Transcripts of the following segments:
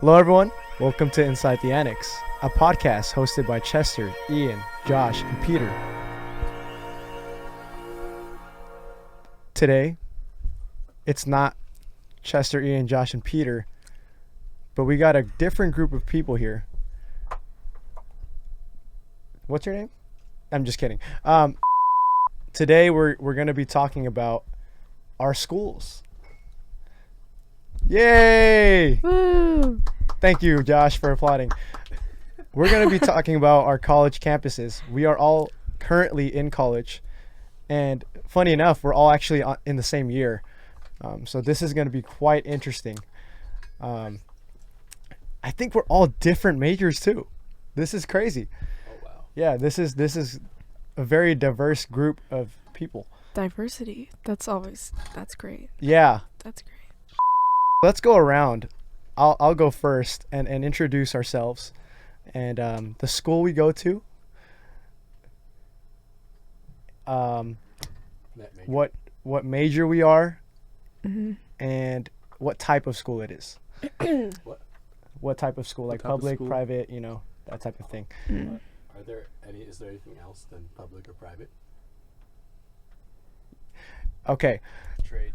Hello everyone, welcome to Inside the Annex, a podcast hosted by Chester, Ian, Josh, and Peter. Today, it's not Chester, Ian, Josh, and Peter, but we got a different group of people here. What's your name? I'm just kidding. Today we're going to be talking about our schools. Yay! Woo! Thank you, Josh, for applauding. We're going to be talking about our college campuses. We are all currently in college, and funny enough, we're all actually in the same year. So this is going to be quite interesting. I think we're all different majors too. This is crazy. Oh wow. Yeah, this is a very diverse group of people. Diversity. That's great. Yeah. That's great. Let's go around. I'll go first and introduce ourselves and the school we go to. What major we are, and what type of school it is. What type of school, like public, private, that type of thing. Is there anything else than public or private? Okay. Trade.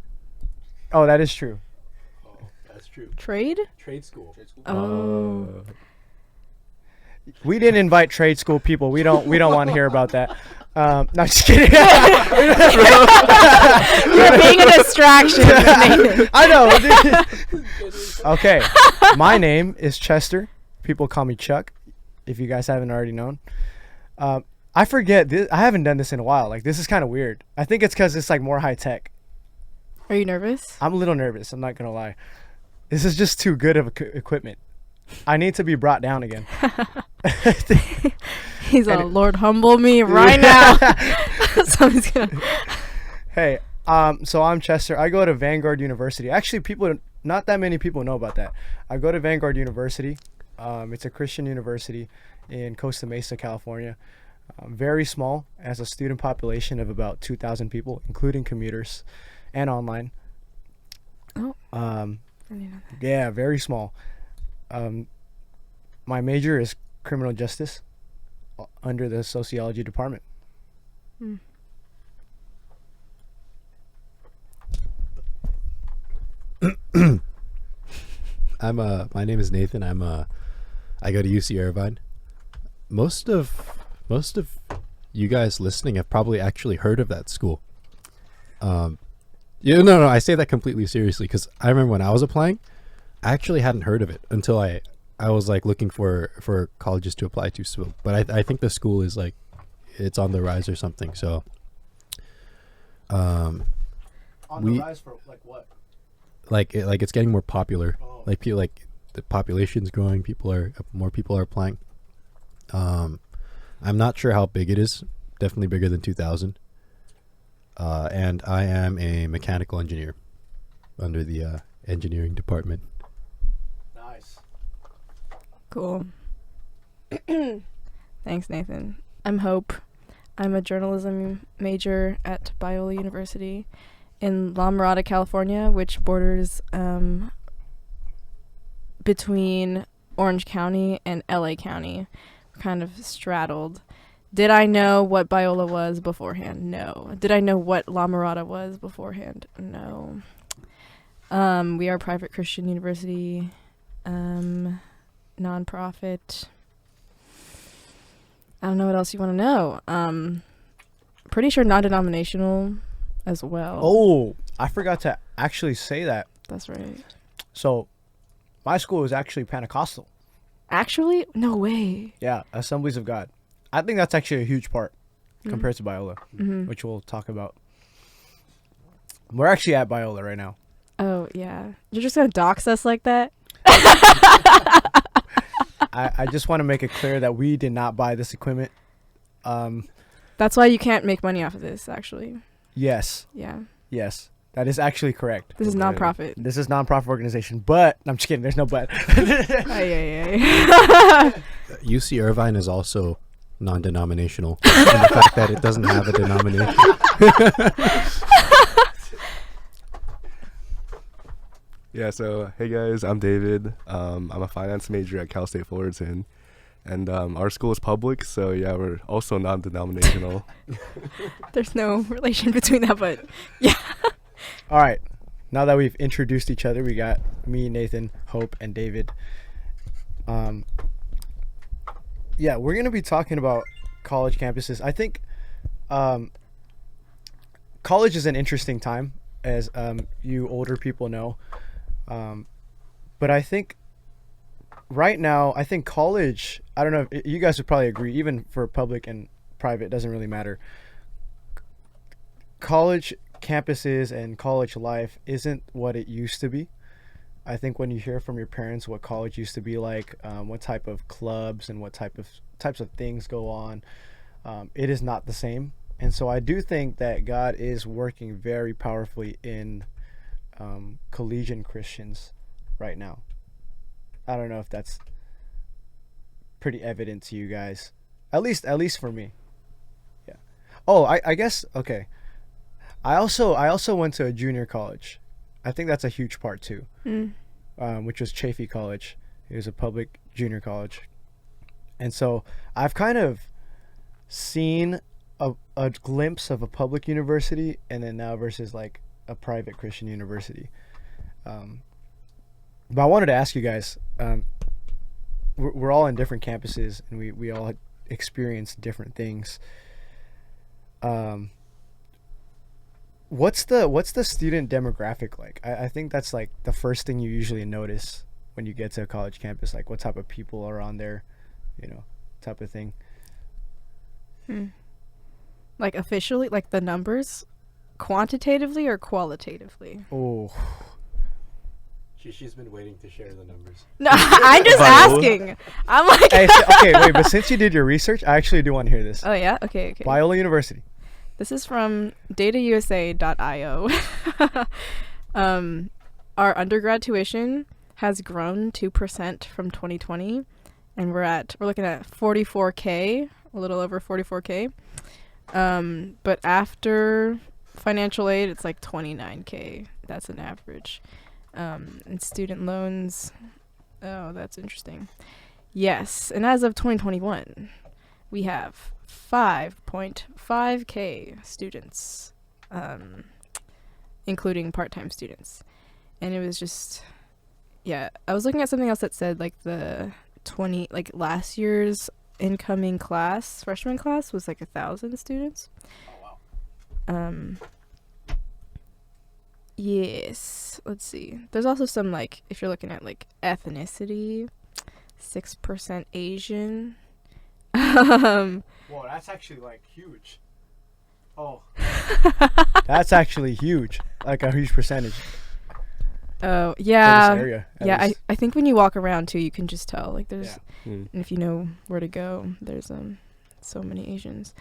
Oh, that is true. That's true. Trade school. Oh. We didn't invite trade school people. We don't want to hear about that. No, I'm just kidding. You're being a distraction. I know. Okay. My name is Chester. People call me Chuck, if you guys haven't already known. I forget this. I haven't done this in a while. Like, this is kind of weird. I think it's because it's like more high tech. Are you nervous? I'm a little nervous. I'm not gonna lie. This is just too good of equipment. I need to be brought down again. He's all, Lord, humble me right now. So he's gonna. Hey, so I'm Chester. I go to Vanguard University. Actually, not that many people know about that. I go to Vanguard University. It's a Christian university in Costa Mesa, California. Very small, has a student population of about 2,000 people, including commuters and online. Oh. I didn't know that. Yeah, very small. My major is criminal justice under the sociology department. My name is Nathan. I go to UC Irvine. Most of you guys listening have probably actually heard of that school. No, I say that completely seriously because I remember when I was applying, I actually hadn't heard of it until I was like looking for colleges to apply to. So, but I think the school is like, it's on the rise or something. So, On the rise for like what? Like it's getting more popular. Oh. Like people, like the population's growing. More people are applying. I'm not sure how big it is. Definitely bigger than 2,000. And I am a mechanical engineer under the engineering department. Nice. Cool. Thanks, Nathan. I'm Hope. I'm a journalism major at Biola University in La Mirada, California, which borders between Orange County and LA County. We're kind of straddled. Did I know what Biola was beforehand? No. Did I know what La Mirada was beforehand? No. We are a private Christian university, nonprofit. I don't know what else you want to know. Pretty sure non-denominational as well. Oh, I forgot to actually say that. That's right. So, my school is actually Pentecostal. Actually? No way. Yeah, Assemblies of God. I think that's actually a huge part compared to Biola, which we'll talk about. We're actually at Biola right now. Oh, yeah. You're just going to dox us like that? I just want to make it clear that we did not buy this equipment. That's why you can't make money off of this, actually. Yes. Yeah. Yes. That is actually correct. This is nonprofit. This is nonprofit organization, but I'm just kidding. There's no but. UC Irvine is also non-denominational in the fact that it doesn't have a denomination. Yeah, so hey guys, I'm David. I'm a finance major at State Fullerton. And our school is public, so yeah, we're also non-denominational. There's no relation between that, but yeah. All right. Now that we've introduced each other, we got me, Nathan, Hope, and David. Yeah, we're going to be talking about college campuses. I think college is an interesting time, as you older people know. But I think right now, I think college, I don't know if you guys would probably agree, even for public and private, it doesn't really matter. College campuses and college life isn't what it used to be. I think when you hear from your parents what college used to be like, what type of clubs and what types of things go on, it is not the same. And so I do think that God is working very powerfully in collegiate Christians right now. I don't know if that's pretty evident to you guys, at least for me. Yeah. Oh, I guess okay. I also went to a junior college. I think that's a huge part too. Which was Chaffey College. It was a public junior college, and so I've kind of seen a glimpse of a public university, and then now versus like a private Christian university. But I wanted to ask you guys, we're all in different campuses, and we all experience different things. What's the student demographic like? I think that's like the first thing you usually notice when you get to a college campus, like what type of people are on there, type of thing. Like officially, like the numbers, quantitatively or qualitatively? Oh. She's been waiting to share the numbers. No, I'm just asking. I'm like, Hey, okay, wait, but since you did your research, I actually do want to hear this. oh yeah, okay. Biola University. This is from datausa.io. Our undergrad tuition has grown 2% from 2020, and we're looking at 44K, a little over 44K. But after financial aid, it's like 29K. That's an average. And student loans, oh, that's interesting. Yes, and as of 2021, we have 5.5K students, including part-time students. And it was just, yeah, I was looking at something else that said like last year's incoming class, freshman class, was like 1,000 students. Oh, wow. Yes, let's see. There's also some, like, if you're looking at like ethnicity, 6% Asian. Whoa, that's actually like huge. Oh. That's actually huge. Like a huge percentage. Oh, For this yeah. area, at Yeah, least. I think when you walk around too, you can just tell. Like there's, Yeah. and if you know where to go, there's so many Asians.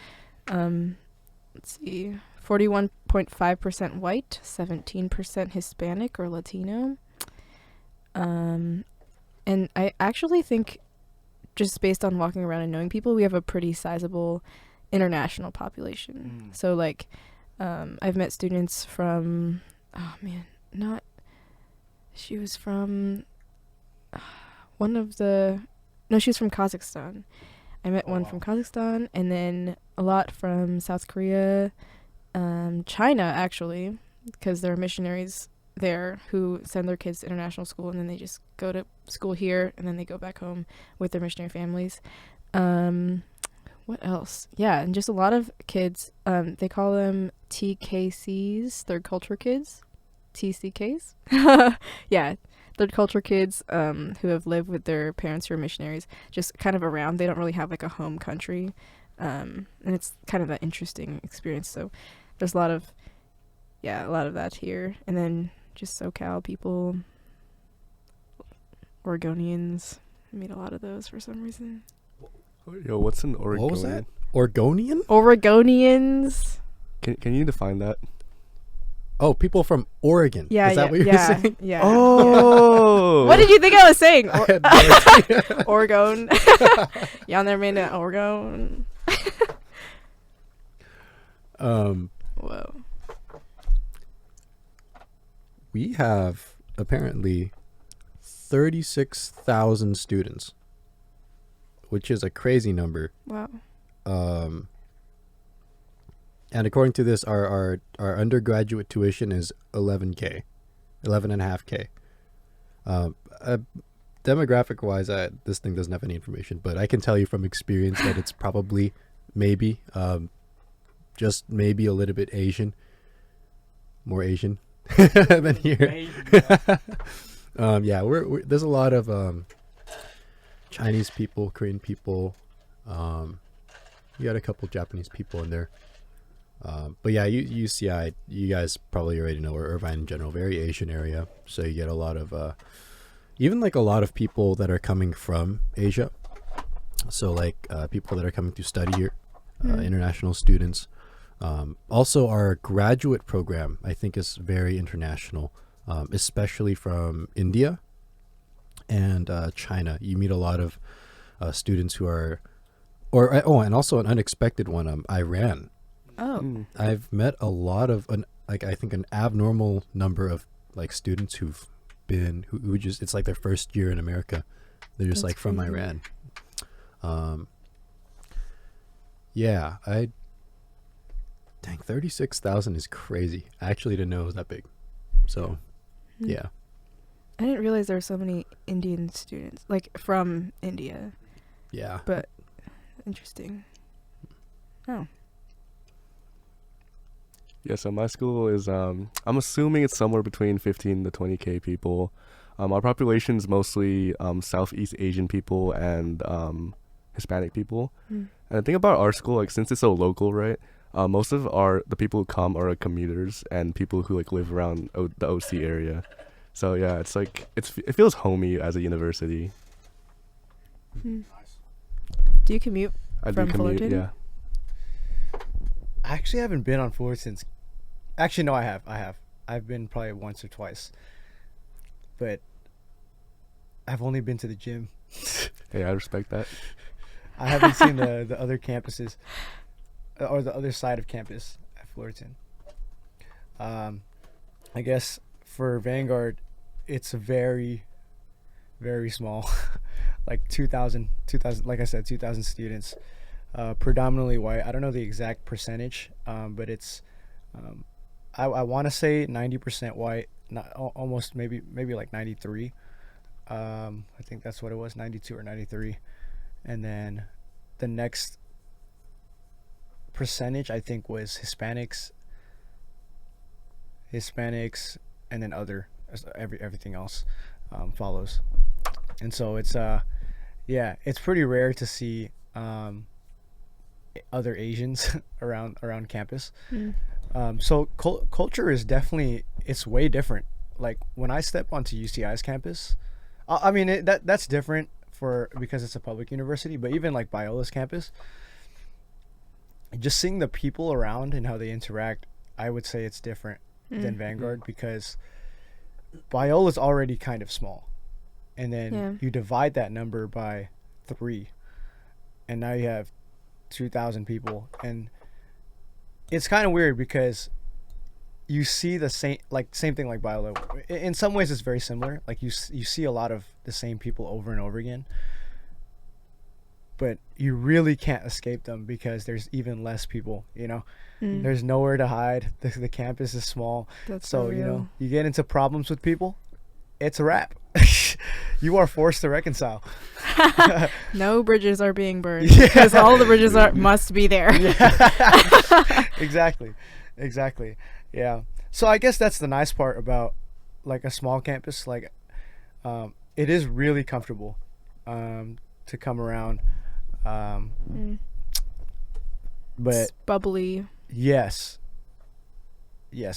Let's see. 41.5% white, 17% Hispanic or Latino. And I actually think, just based on walking around and knowing people, we have a pretty sizable international population. So like, I've met students from, she was from she was from Kazakhstan. I met one from Kazakhstan, and then a lot from South Korea, China actually, because there are missionaries there who send their kids to international school, and then they just go to school here, and then they go back home with their missionary families. What else? Yeah, and just a lot of kids, they call them TKCs, third culture kids, TCKs. Yeah, third culture kids who have lived with their parents who are missionaries, just kind of around. They don't really have like a home country, and it's kind of an interesting experience. So there's a lot of that here. And then just SoCal people, Oregonians. I meet a lot of those for some reason. Yo, what's an Oregonian? What was that? Oregonian? Oregonians. Can you define that? Oh, people from Oregon. Yeah, Is that what you were saying? Yeah. Oh. What did you think I was saying? I had no idea. Oregon. Y'all never been to Oregon? Whoa. We have apparently 36,000 students, which is a crazy number. Wow. And according to this, our undergraduate tuition is 11K, 11.5K. Demographic wise, this thing doesn't have any information, but I can tell you from experience that it's probably maybe just maybe a little bit Asian, more Asian than here. Yeah, we're there's a lot of Chinese people, Korean people. You got a couple Japanese people in there. But yeah, UCI, you guys probably already know, or Irvine in general, very Asian area. So you get a lot of, even like a lot of people that are coming from Asia. So like people that are coming to study here, international students. Also our graduate program, I think, is very international, especially from India and China. You meet a lot of students who are, and also an unexpected one, Iran. Oh. I've met a lot of I think an abnormal number of like students who've been who just, it's like their first year in America. They're just That's like from crazy. Iran. Yeah, dang, 36,000 is crazy. I actually didn't know it was that big. So, yeah. I didn't realize there were so many Indian students, like from India. Yeah. But interesting. Oh. Yeah, so my school is, I'm assuming it's somewhere between 15 to 20K people. Our population is mostly Southeast Asian people and Hispanic people. And the thing about our school, like, since it's so local, right, most of the people who come are like, commuters and people who like live around the OC area. So yeah, it's like it feels homey as a university. Do you commute I from do commute, Fullerton? yeah. I actually haven't been on Fullerton. Actually, no, I have. I've been probably once or twice. But I've only been to the gym. Hey, I respect that. I haven't seen the other campuses or the other side of campus at Fullerton. I guess for Vanguard, it's very, very small. Like 2,000, like I said, 2,000 students. Predominantly white. I don't know the exact percentage, but it's I want to say 90% white, not almost maybe like 93. I think that's what it was, 92 or 93. And then the next percentage I think was Hispanics, and then everything else follows. And so it's it's pretty rare to see other Asians around campus. So culture is definitely, it's way different. Like when I step onto UCI's campus, I mean that's different because it's a public university, but even like Biola's campus, just seeing the people around and how they interact, I would say it's different than Vanguard, because Biola's already kind of small, and then you divide that number by 3, and now you have 2,000 people, and it's kind of weird because you see the same thing like Biola. In some ways it's very similar, like you see a lot of the same people over and over again, but you really can't escape them because there's even less people, there's nowhere to hide. The campus is small. That's so real. you get into problems with people, it's a wrap. You are forced to reconcile. No bridges are being burned because all the bridges must be there. Exactly. Yeah. So I guess that's the nice part about like a small campus. Like, it is really comfortable to come around. But It's bubbly yes,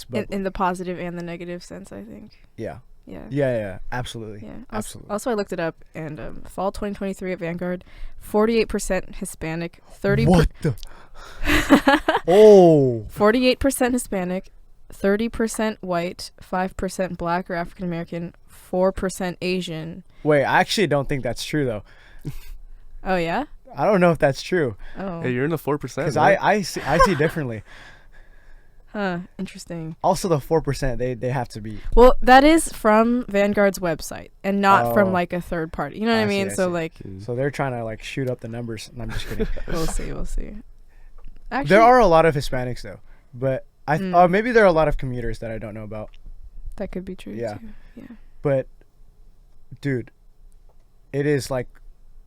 but in the positive and the negative sense, I think. yeah, Yeah. absolutely. Yeah. Absolutely. Also, I looked it up, and fall 2023 at Vanguard, 48% Hispanic, 30%. What the? Oh. 48% Hispanic, 30% white, 5% black or African American, 4% Asian. Wait, I actually don't think that's true though. Oh yeah. I don't know if that's true Oh. Hey, you're in the 4%. because right? I see differently. Huh. Interesting. Also, the 4% they have to be. Well, that is from Vanguard's website and not from Oh. like a third party. You know what I I see, mean? I So see. like, So they're trying to like shoot up the numbers. And I'm just kidding. we'll see. We'll see. Actually, There are a lot of Hispanics though, but Mm. maybe there are a lot of commuters that I don't know about. that could be true Yeah. too. Yeah. But, dude, it is like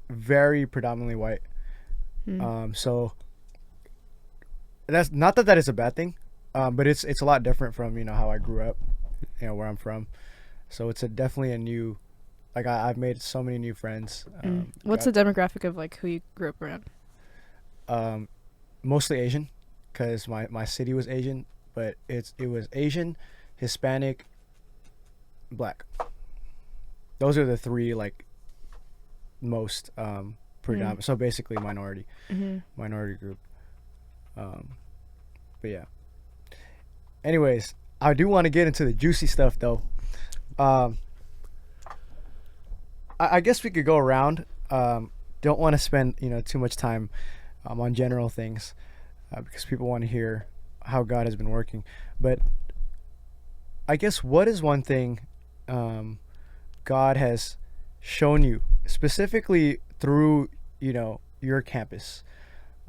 very predominantly white. Mm. So that's not that is a bad thing, but it's a lot different from how I grew up, where I'm from. So it's definitely a new, like I've made so many new friends. What's the demographic of like who you grew up around? Mostly Asian, because my city was Asian, but it was Asian, Hispanic, Black. Those are the three like most predominant. So basically minority group. But yeah. Anyways, I do want to get into the juicy stuff though. I guess we could go around. Don't want to spend too much time on general things because people want to hear how God has been working. But I guess what is one thing God has shown you specifically through your campus?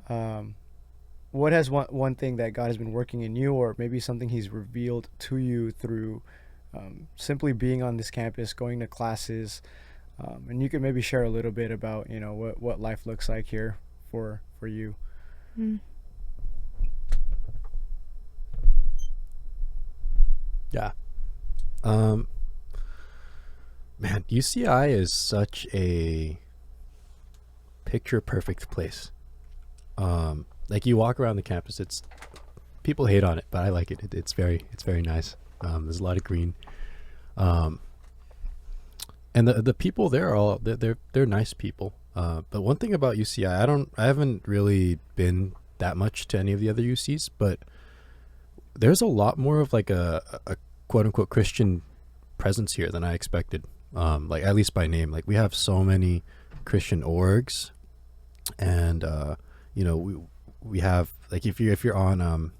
What has one thing that God has been working in you, or maybe something He's revealed to you through simply being on this campus, going to classes, and you could maybe share a little bit about what life looks like here for you. Yeah. Man, UCI is such a picture perfect place. Like you walk around the campus, people hate on it, but I like it. It's very nice. There's a lot of green. And the people there are they're nice people. But one thing about UCI, I haven't really been that much to any of the other UCs, but there's a lot more of like a quote unquote Christian presence here than I expected. Like at least by name, like we have so many Christian orgs, and we have like if you're on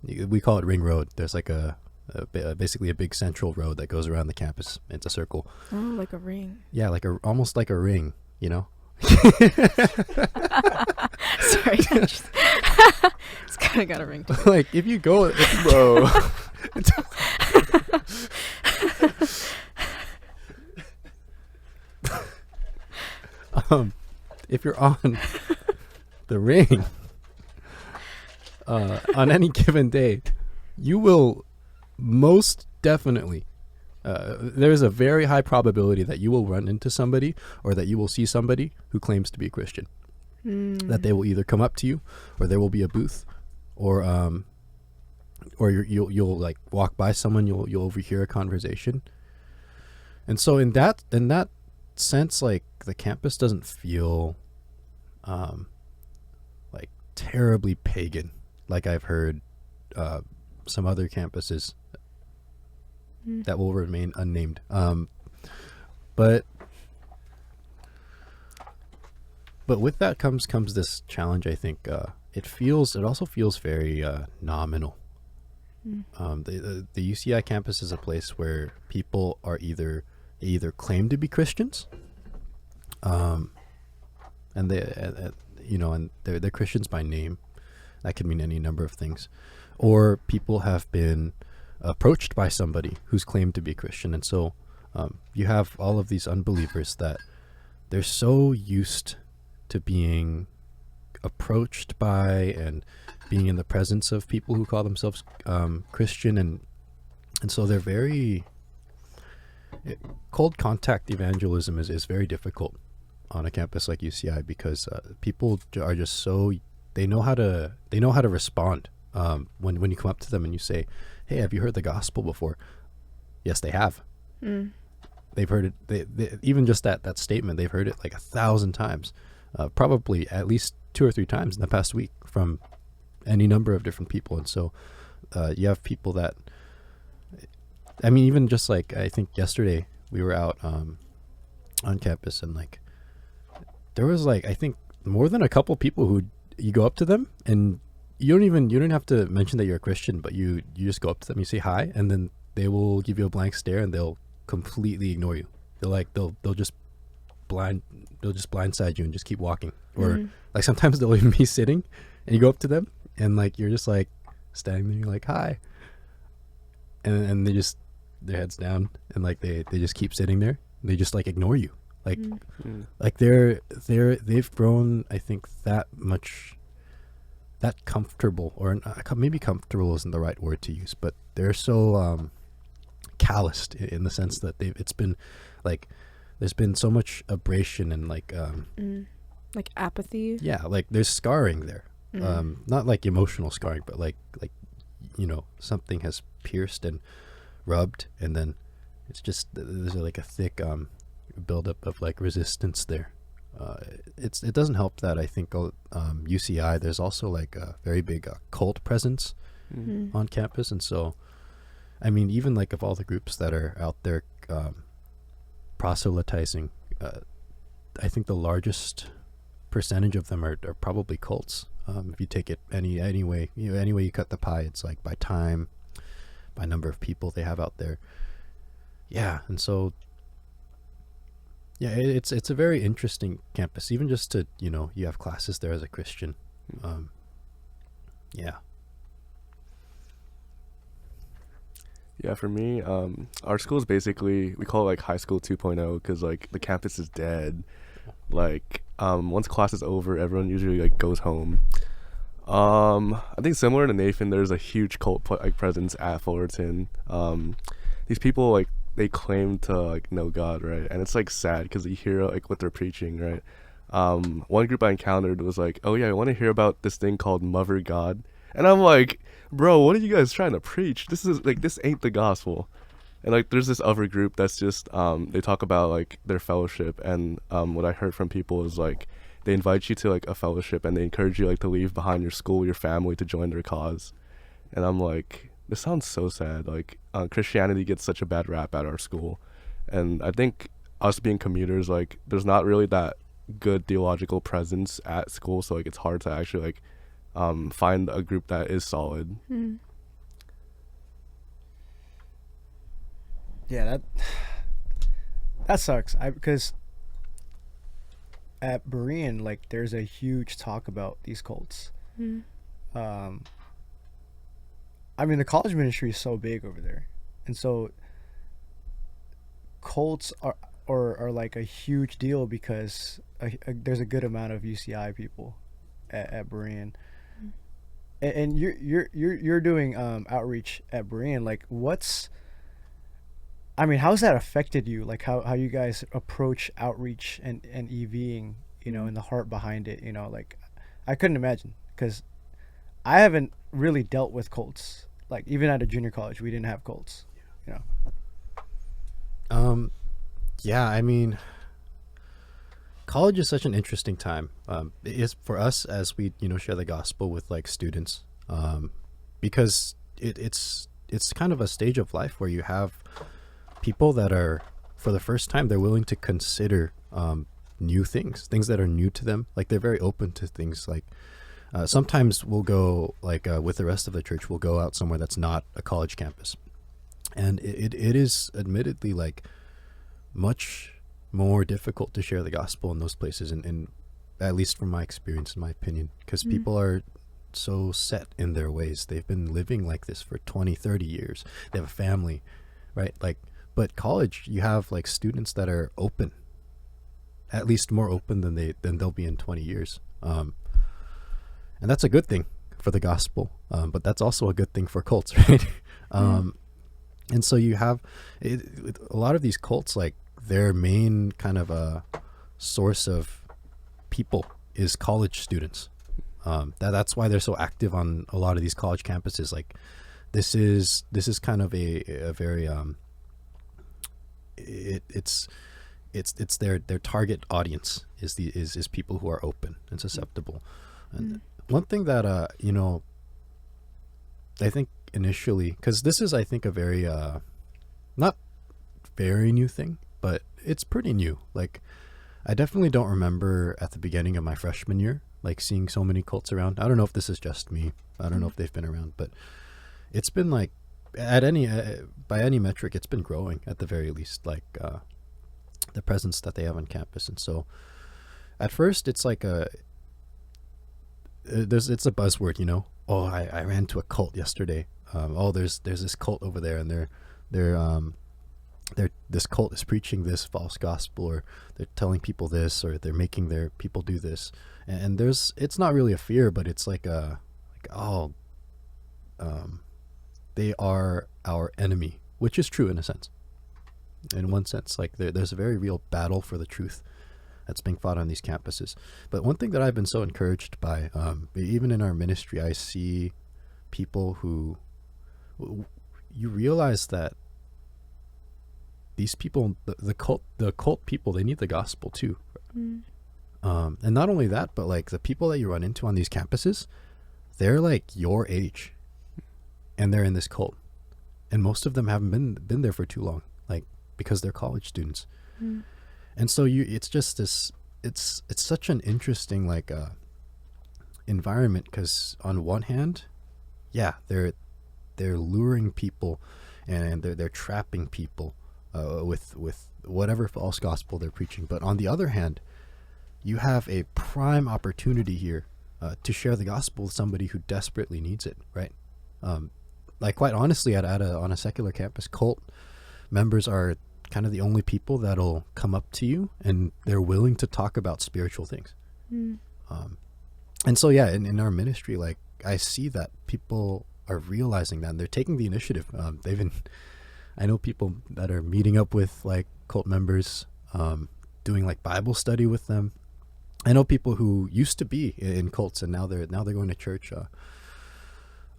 we call it Ring Road. There's like basically a big central road that goes around the campus. It's a circle. Oh, like a ring. Yeah, almost like a ring, Sorry, I just kind of got a ring. To it. Like if you go, Bro. if you're on the ring on any given day, you will most definitely there's a very high probability that you will run into somebody or that you will see somebody who claims to be a Christian. That they will either come up to you, or there will be a booth, or you'll like walk by someone, you'll overhear a conversation. And so in that sense, like the campus doesn't feel like terribly pagan, like I've heard some other campuses that will remain unnamed. But with that comes this challenge. I think it also feels very nominal. The UCI campus is a place where people are either claim to be Christians, and they're Christians by name. That could mean any number of things, or people have been approached by somebody who's claimed to be Christian, and so you have all of these unbelievers that they're so used to being approached by and being in the presence of people who call themselves Christian, and so they're very cold contact evangelism is very difficult on a campus like UCI because people are just so they know how to respond when you come up to them and you say, "Hey, have you heard the gospel before?" Yes, they have. They've heard it. They even just that statement, they've heard it like 1,000 times, probably at least 2 or 3 times in the past week from any number of different people. And so you have people that, I mean, even just like I think yesterday we were out on campus, and like there was like I think more than a couple people who you go up to them and you don't have to mention that you're a Christian, but you just go up to them, you say hi, and then they will give you a blank stare and they'll completely ignore you. They'll just blindside you and just keep walking. Or like sometimes they'll even be sitting and you go up to them and like you're just like standing there, you're like hi, and they just their heads down and like they just keep sitting there. They just like ignore you. Like like they've grown, I think, that comfortable, or maybe comfortable isn't the right word to use, but they're so calloused in the sense that it's been like there's been so much abrasion and like apathy. Yeah, like there's scarring there. Not like emotional scarring, but like you know, something has pierced and rubbed, and then it's just there's like a thick buildup of like resistance there. It doesn't help that I think UCI there's also like a very big cult presence on campus, and so I mean even like of all the groups that are out there proselytizing, I think the largest percentage of them are probably cults. If you take it any way, you know, any way you cut the pie, it's like by time, by number of people they have out there. Yeah, and so yeah, it's a very interesting campus, even just to, you know, you have classes there as a Christian. Yeah. Yeah, for me, our school is basically, we call it like high school 2.0 because like the campus is dead. Like once class is over, everyone usually like goes home. I think similar to Nathan, there's a huge cult presence at Fullerton. These people like they claim to like know God, right? And it's like sad because you hear like what they're preaching, right? One group I encountered was like, oh yeah, I want to hear about this thing called Mother God. And I'm like, bro, what are you guys trying to preach? This is like, this ain't the gospel. And like there's this other group that's just they talk about like their fellowship, and what I heard from people is like they invite you to like a fellowship and they encourage you like to leave behind your school, your family, to join their cause. And I'm like, this sounds so sad. Like Christianity gets such a bad rap at our school, and I think us being commuters, like there's not really that good theological presence at school, so like it's hard to actually like find a group that is solid. Yeah, that sucks. Because at Berean, like, there's a huge talk about these cults. I mean, the college ministry is so big over there, and so cults are like a huge deal because there's a good amount of UCI people at Berean. And you're doing outreach at Berean. Like, how's that affected you? Like how you guys approach outreach and EVing, you know, and the heart behind it, you know, like I couldn't imagine, because I haven't really dealt with cults. Like even at a junior college, we didn't have cults, you know? Yeah, I mean, college is such an interesting time. It is for us as we, you know, share the gospel with like students, because it's kind of a stage of life where you have people that are, for the first time, they're willing to consider new things that are new to them. Like they're very open to things. Like sometimes we'll go like with the rest of the church, we'll go out somewhere that's not a college campus, and it is admittedly like much more difficult to share the gospel in those places, and at least from my experience, in my opinion, because people are so set in their ways. They've been living like this for 20-30 years. They have a family, right? Like, but college, you have like students that are open, at least more open than they'll be in 20 years, and that's a good thing for the gospel, but that's also a good thing for cults, right? And so you have a lot of these cults, like their main kind of a source of people is college students. That's why they're so active on a lot of these college campuses. Like this is kind of a very it's their target audience is people who are open and susceptible. And one thing that you know, I think initially, because this is, I think, a very not very new thing, but it's pretty new. Like I definitely don't remember at the beginning of my freshman year, like seeing so many cults around. I don't know if this is just me. I don't know if they've been around, but it's been like at any by any metric, it's been growing at the very least. Like the presence that they have on campus, and so at first it's like it's a buzzword, you know. Oh, I ran to a cult yesterday. Oh, there's this cult over there, and this cult is preaching this false gospel, or they're telling people this, or they're making their people do this, and it's not really a fear, but it's like they are our enemy, which is true in a sense. In one sense, like there's a very real battle for the truth that's being fought on these campuses. But one thing that I've been so encouraged by, even in our ministry, I see people who you realize that these people, the cult people, they need the gospel too. And not only that, but like the people that you run into on these campuses, they're like your age, and they're in this cult, and most of them haven't been there for too long, like because they're college students. And so it's just this, it's such an interesting like environment, because on one hand, yeah, they're luring people, and they're trapping people with whatever false gospel they're preaching. But on the other hand, you have a prime opportunity here to share the gospel with somebody who desperately needs it, right? Like quite honestly, on a secular campus, cult members are kind of the only people that'll come up to you, and they're willing to talk about spiritual things. And so yeah, in our ministry, like I see that people are realizing that, and they're taking the initiative. I know people that are meeting up with like cult members, doing like Bible study with them. I know people who used to be in cults, and now they're going to church.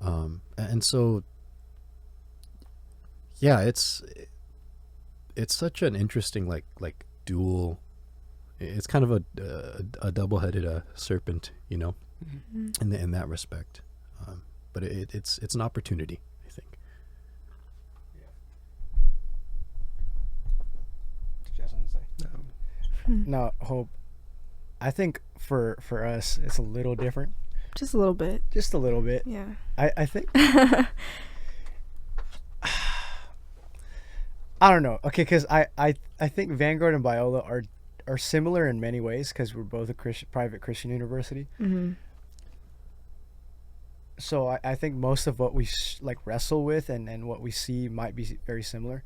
And so yeah, it's such an interesting like dual. It's kind of a double-headed serpent, you know, in that respect. But it's an opportunity, I think. No, Hope, I think for us it's a little different. Just a little bit. Just a little bit. Yeah. I think I don't know. Okay, because I think Vanguard and Biola are similar in many ways, because we're both a private Christian university. So I think most of what we like wrestle with and what we see might be very similar.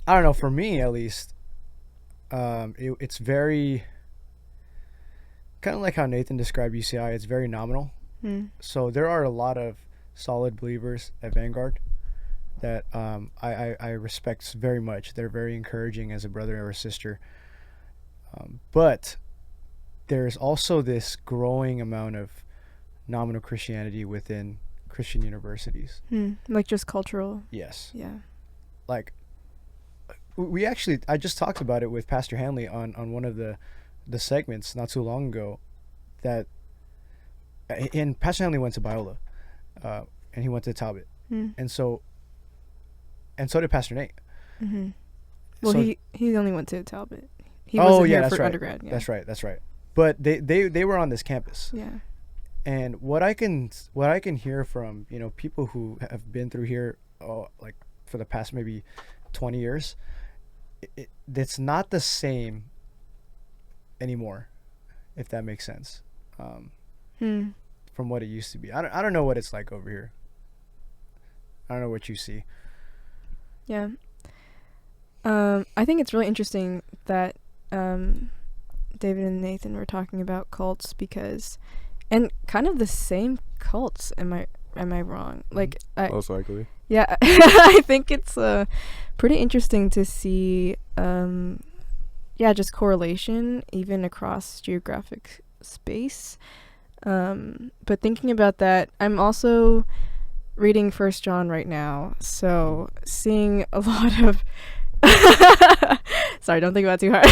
I don't know, for me at least, it's very kind of like how Nathan described UCI. It's very nominal. So there are a lot of solid believers at Vanguard that I respect very much. They're very encouraging as a brother or a sister. But there's also this growing amount of nominal Christianity within Christian universities. Like just cultural. Yes. Yeah. Like I just talked about it with Pastor Hanley on one of the segments not too long ago, and Pastor Hanley went to Biola, and he went to Talbot. And so did Pastor Nate. Well, So- he only went to Talbot. He Oh, wasn't yeah, here that's for right. undergrad. Yeah. That's right. But they were on this campus. Yeah. And what I can hear from, you know, people who have been through here like for the past maybe 20 years, it's not the same anymore, if that makes sense. From what it used to be. I don't know what it's like over here. I don't know what you see. Yeah. I think it's really interesting that David and Nathan were talking about cults, because, and kind of the same cults. Am I wrong? Like, Most likely. yeah, I think it's pretty interesting to see, just correlation even across geographic space. But thinking about that, I'm also reading 1 John right now, so seeing a lot of sorry, don't think about it too hard.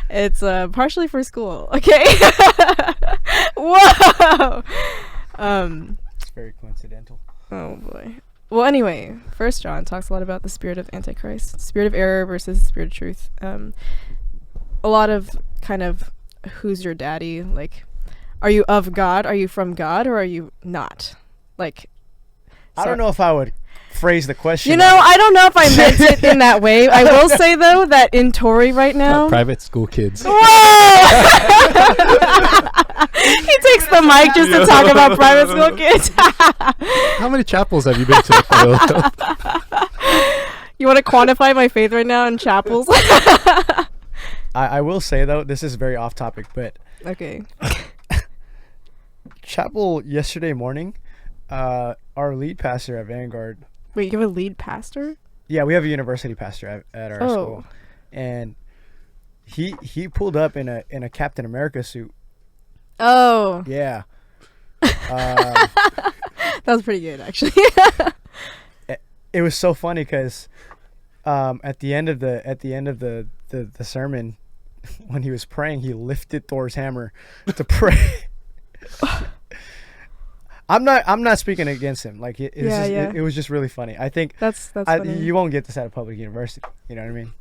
It's partially for school, okay? Whoa. It's very coincidental. Oh boy. Well, anyway, First John talks a lot about the spirit of Antichrist, spirit of error versus spirit of truth. A lot of kind of who's your daddy? Like, are you of God? Are you from God? Or are you not? Like, I don't know if I would phrase the question. You know, I don't know if I meant it in that way. I will say, though, that in Tory right now... Private school kids. Whoa! He takes the mic just to talk about private school kids. How many chapels have you been to? You want to quantify my faith right now in chapels? I will say, though, this is very off topic, but... Okay. Chapel yesterday morning, our lead pastor at Vanguard... Wait, you have a lead pastor? Yeah, we have a university pastor at our school. And he pulled up in a Captain America suit. Oh. Yeah. That was pretty good, actually. It was so funny because at the end of the sermon, when he was praying, he lifted Thor's hammer to pray. I'm not speaking against him. Like it was just really funny. I think that's funny. You won't get this at a public university. You know what I mean?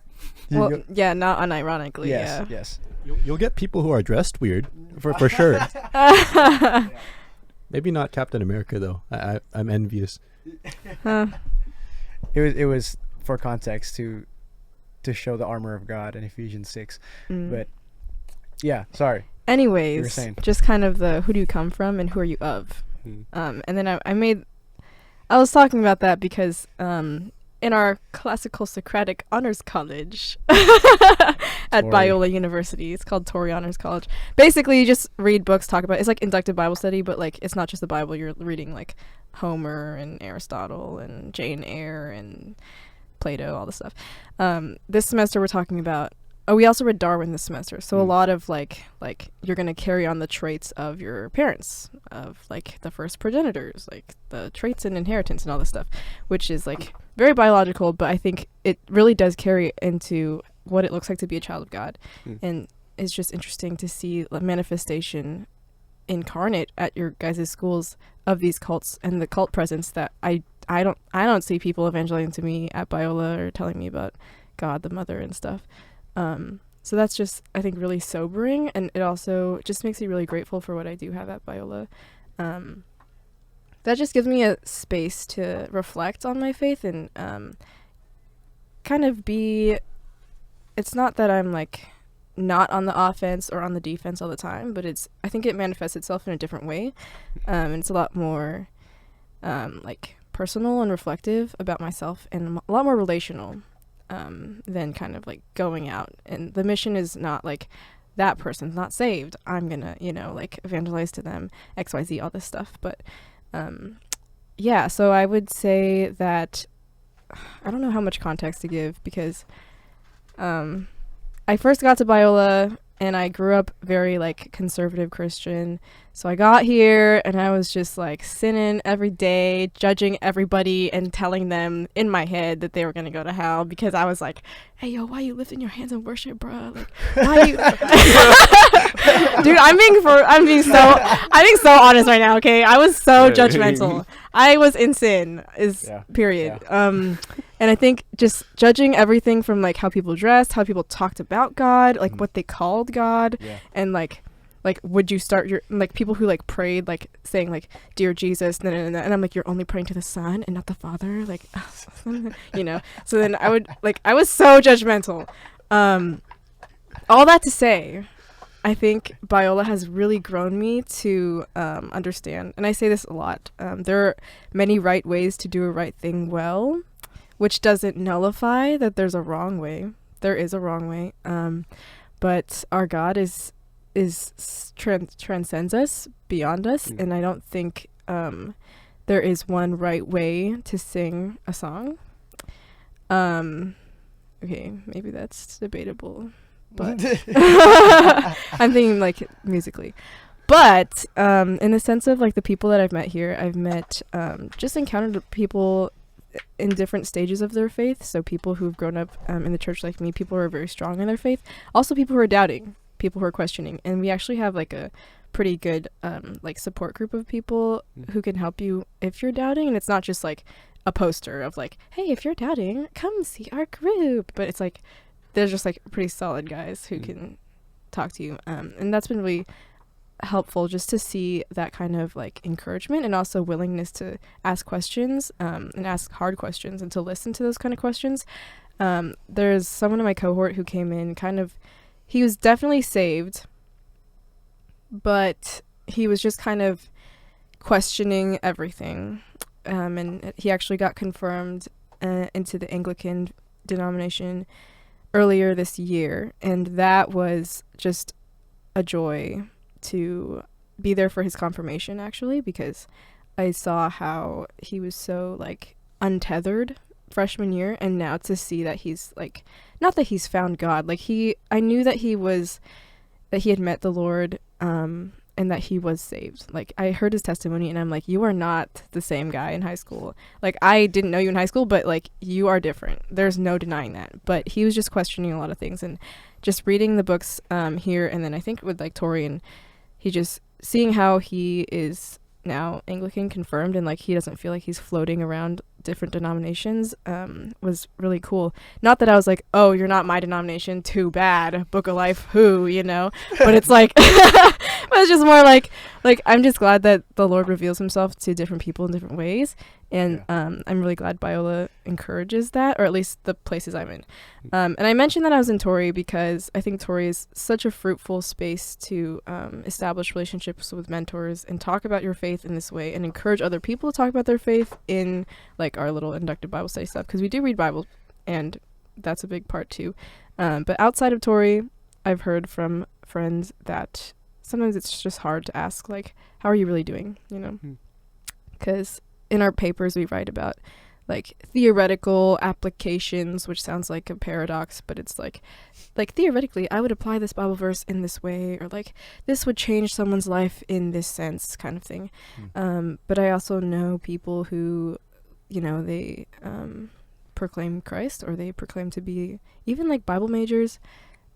Well, yeah, not unironically. Yes, yeah. yes. You'll get people who are dressed weird for sure. Maybe not Captain America though. I'm envious. Huh. It was for context to show the armor of God in Ephesians 6. But yeah, sorry. Anyways, just kind of the who do you come from and who are you of? And then I was talking about that because in our classical Socratic honors college at Biola University, it's called Tory Honors College. Basically, you just read books, talk about it's like inductive Bible study, but like it's not just the Bible. You're reading like Homer and Aristotle and Jane Eyre and Plato, all this stuff. This semester we're talking about. Oh, we also read Darwin this semester. So a lot of like you're going to carry on the traits of your parents, of like the first progenitors, like the traits and inheritance and all this stuff, which is like very biological, but I think it really does carry into what it looks like to be a child of God. And it's just interesting to see the manifestation incarnate at your guys' schools of these cults and the cult presence that I don't see people evangelizing to me at Biola or telling me about God the Mother and stuff. So that's just, I think, really sobering, and it also just makes me really grateful for what I do have at Biola. That just gives me a space to reflect on my faith and kind of be, it's not that I'm like not on the offense or on the defense all the time, but I think it manifests itself in a different way. And it's a lot more like personal and reflective about myself and a lot more relational. Than kind of like going out, and the mission is not like that person's not saved, I'm gonna like evangelize to them, XYZ, all this stuff. But yeah, so I would say that I don't know how much context to give because I first got to Biola and I grew up very like conservative Christian. So I got here and I was just like sinning every day, judging everybody and telling them in my head that they were going to go to hell because I was like, hey, yo, why you lifting your hands in worship, bro? Like, why you... Dude, I'm being so honest right now, okay? I was so judgmental. I was in sin, period. Yeah. And I think just judging everything from like how people dressed, how people talked about God, like what they called God, and like would you start your like people who like prayed like saying like dear Jesus and I'm like you're only praying to the Son and not the Father, like so then I was so judgmental. All that to say, I think Biola has really grown me to understand, and I say this a lot, there are many right ways to do a right thing well, which doesn't nullify that there's a wrong way. There is a wrong way, but our God transcends us, beyond us, and I don't think there is one right way to sing a song. Okay, maybe that's debatable, but I'm thinking like musically. But in the sense of like the people that I've met here, I've met just encountered people in different stages of their faith. So people who've grown up in the church like me, people who are very strong in their faith, also people who are doubting, people who are questioning, and we actually have like a pretty good like support group of people who can help you if you're doubting. And it's not just like a poster of like, hey, if you're doubting, come see our group. But it's like there's just like pretty solid guys who can talk to you, and that's been really helpful just to see that kind of like encouragement and also willingness to ask questions, and ask hard questions and to listen to those kind of questions. There's someone in my cohort who came in he was definitely saved, but he was just kind of questioning everything. And he actually got confirmed into the Anglican denomination earlier this year. And that was just a joy to be there for his confirmation, actually, because I saw how he was so like untethered freshman year, and now to see that he's like, not that he's found God, like I knew that he had met the Lord, and that he was saved. Like I heard his testimony and I'm like, you are not the same guy in high school. Like I didn't know you in high school, but like you are different. There's no denying that. But he was just questioning a lot of things, and just reading the books here, and then I think with like Tori, and he just seeing how he is now Anglican confirmed, and like he doesn't feel like he's floating around different denominations, was really cool. Not that I was like, oh, you're not my denomination, too bad, Book of Life, who, you know, but it's like but it's just more like I'm just glad that the Lord reveals himself to different people in different ways, and I'm really glad Biola encourages that, or at least the places I'm in. And I mentioned that I was in Tori because I think Tori is such a fruitful space to establish relationships with mentors and talk about your faith in this way, and encourage other people to talk about their faith in like our little inductive Bible study stuff, because we do read Bible, and that's a big part too. But outside of Tori, I've heard from friends that sometimes it's just hard to ask, like, how are you really doing, you know? Because in our papers we write about like theoretical applications, which sounds like a paradox, but it's like theoretically I would apply this Bible verse in this way, or like this would change someone's life in this sense, kind of thing. But I also know people who, you know, they proclaim Christ, or they proclaim to be even like Bible majors.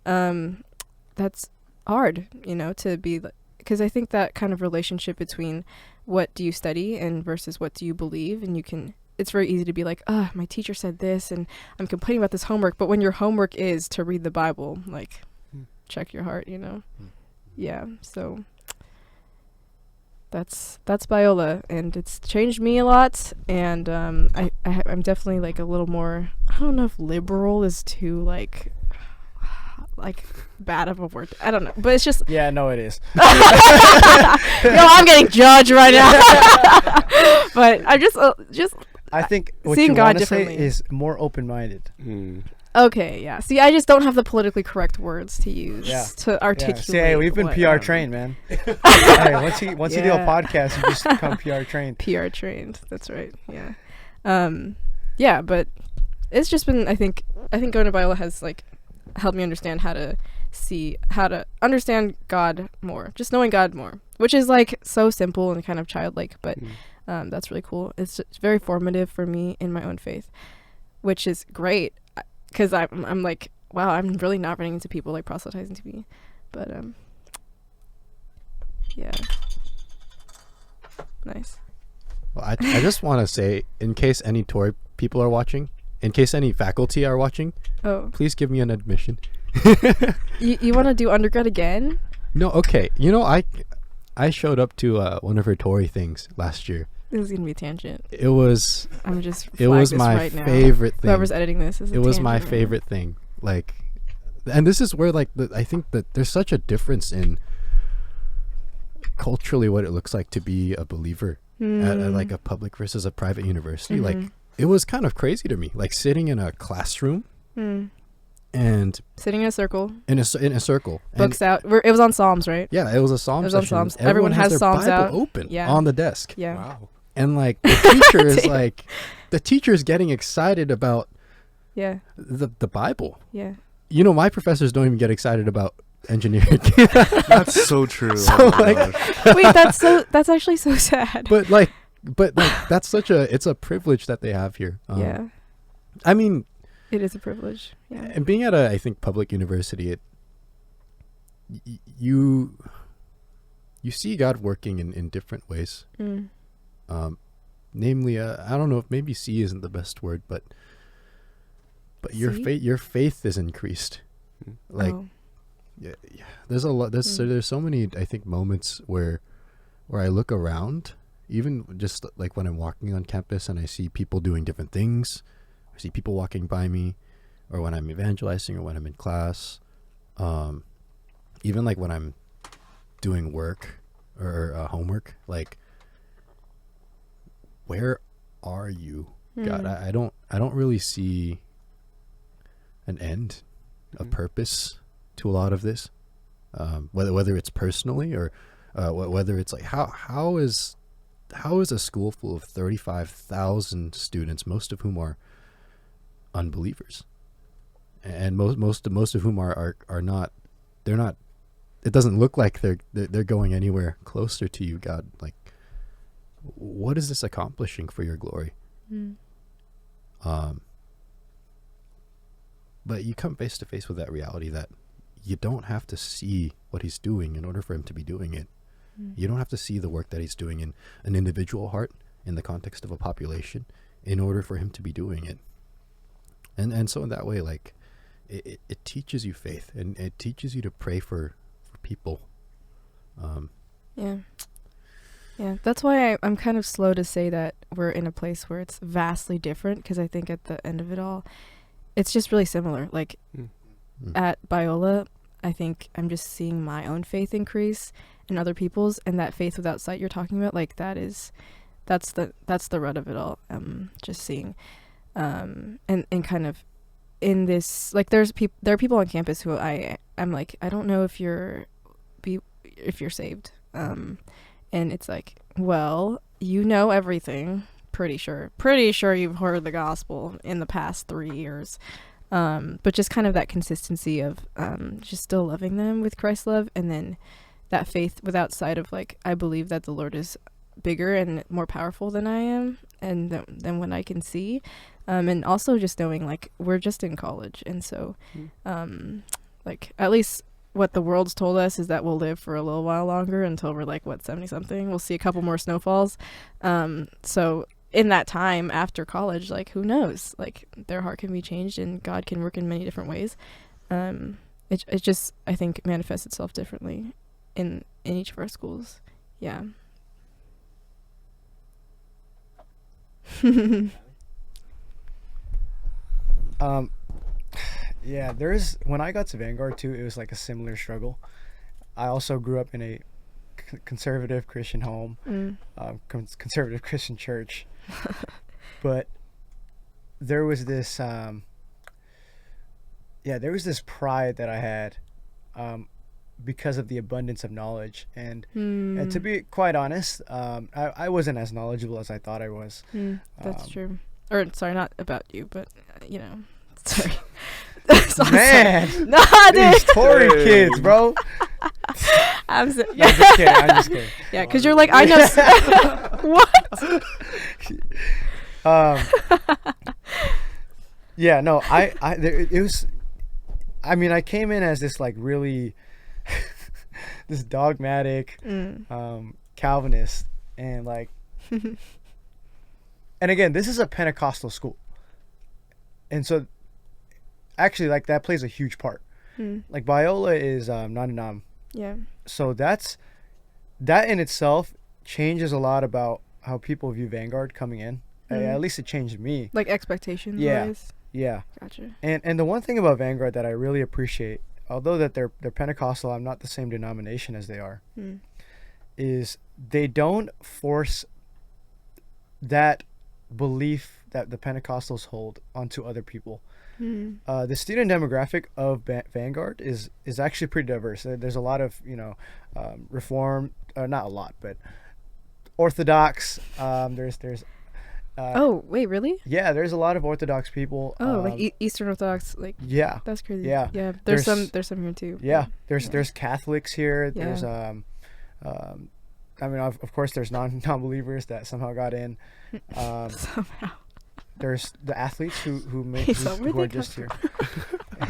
That's hard, you know, to be, because I think that kind of relationship between what do you study and versus what do you believe, and it's very easy to be like, my teacher said this and I'm complaining about this homework, but when your homework is to read the Bible, like check your heart, you know. Yeah, so that's Biola, and it's changed me a lot, and I'm definitely like a little more, I don't know if liberal is too like bad of a word, I don't know, but it's just Yeah, no, it is. yo, I'm getting judged right now. But I'm just I think what seeing you God want to say differently is more open-minded. Okay, yeah. See, I just don't have the politically correct words to use to articulate. Yeah. See, hey, we've been what, PR trained, man. Hey, once you do a podcast, you just become PR trained. PR trained. That's right. Yeah. Yeah, but it's just been, I think going to Biola has like helped me understand how to understand God more, just knowing God more, which is like so simple and kind of childlike, but that's really cool. It's very formative for me in my own faith, which is great, because I'm like, wow, I'm really not running into people like proselytizing to me, but yeah, nice. Well, I just want to say, in case any Tori people are watching, in case any faculty are watching, please give me an admission. You want to do undergrad again? No, okay. You know, I showed up to one of her Tory things last year. This is gonna be a tangent. It was my right favorite thing. Whoever's editing this is. It was my favorite thing. Like, and this is where like I think that there's such a difference in culturally what it looks like to be a believer at like a public versus a private university. Like, it was kind of crazy to me, like sitting in a classroom and sitting in a circle, in a circle, books out. It was on Psalms, right? Yeah, it was a Psalm session. On Psalms. Everyone has has their Psalms Bible out open on the desk. Yeah. Wow. And like the teacher is like, the teacher's getting excited about the Bible. Yeah. You know, my professors don't even get excited about engineering. That's so true. So, oh my like, gosh. Wait, that's actually so sad. But that's it's a privilege that they have here. Yeah. I mean, it is a privilege. Yeah. And being at I think public university, you see God working in different ways. namely, I don't know if maybe see isn't the best word, but your See? faith is increased. Like, Oh. yeah, there's a lot. There's so many, I think, moments where I look around, even just like when I'm walking on campus and I see people doing different things. I see people walking by me, or when I'm evangelizing, or when I'm in class. Even like when I'm doing work or homework, like, where are you, God? I don't really see an end, a purpose to a lot of this. Whether it's personally or whether it's like how is a school full of 35,000 students, most of whom are unbelievers, and most of whom are not, they're not, it doesn't look like they're going anywhere closer to you, God. Like, what is this accomplishing for your glory? But you come face to face with that reality that you don't have to see what he's doing in order for him to be doing it. You don't have to see the work that he's doing in an individual heart, in the context of a population, in order for him to be doing it. And so in that way, like, it teaches you faith, and it teaches you to pray for people. Yeah. That's why I'm kind of slow to say that we're in a place where it's vastly different, because I think at the end of it all, it's just really similar. Like, at Biola, I think I'm just seeing my own faith increase and other people's, and that faith without sight you're talking about, like, that's the root of it all. Just seeing, and kind of in this, like, there are people on campus who I'm like, I don't know if you're saved. And it's like, well, you know everything, pretty sure you've heard the gospel in the past 3 years. But just kind of that consistency of just still loving them with Christ's love, and then that faith without sight of, like, I believe that the Lord is bigger and more powerful than I am, and than what I can see. And also just knowing, like, we're just in college, and so like, at least what the world's told us is that we'll live for a little while longer, until we're like, 70 something. We'll see a couple more snowfalls. So in that time after college, like, who knows? Like, their heart can be changed, and God can work in many different ways. It just, I think, manifests itself differently in each of our schools. Yeah. Yeah, when I got to Vanguard too, it was like a similar struggle. I also grew up in a conservative Christian home, conservative Christian church, but there was this pride that I had because of the abundance of knowledge, and to be quite honest, I wasn't as knowledgeable as I thought I was. That's true. Or, sorry, not about you, but sorry. Man, nah, dude. these Tory kids, bro. I'm No, I'm just kidding. Yeah, because you're like, I know. What? Yeah, no, it was. I mean, I came in as this, like, really this dogmatic Calvinist, and, like, and again, this is a Pentecostal school, and so actually, like, that plays a huge part. Like, Biola is non-denom. Yeah. So that in itself changes a lot about how people view Vanguard coming in. At least it changed me. Like, expectations Yeah. wise. Yeah. Gotcha. And the one thing about Vanguard that I really appreciate, although that they're Pentecostal, I'm not the same denomination as they are, is they don't force that belief that the Pentecostals hold onto other people. The student demographic of Vanguard is actually pretty diverse. There's a lot of, Reform, not a lot, but Orthodox. There's Oh, wait, really? yeah, there's a lot of Orthodox people. Like Eastern Orthodox, like, Yeah, that's crazy. yeah. Yeah, there's There's- some here too. yeah. but- There's Catholics here. Yeah. There's I mean, of course, there's non-believers that somehow got in. somehow. There's the athletes who So where'd are they just come here.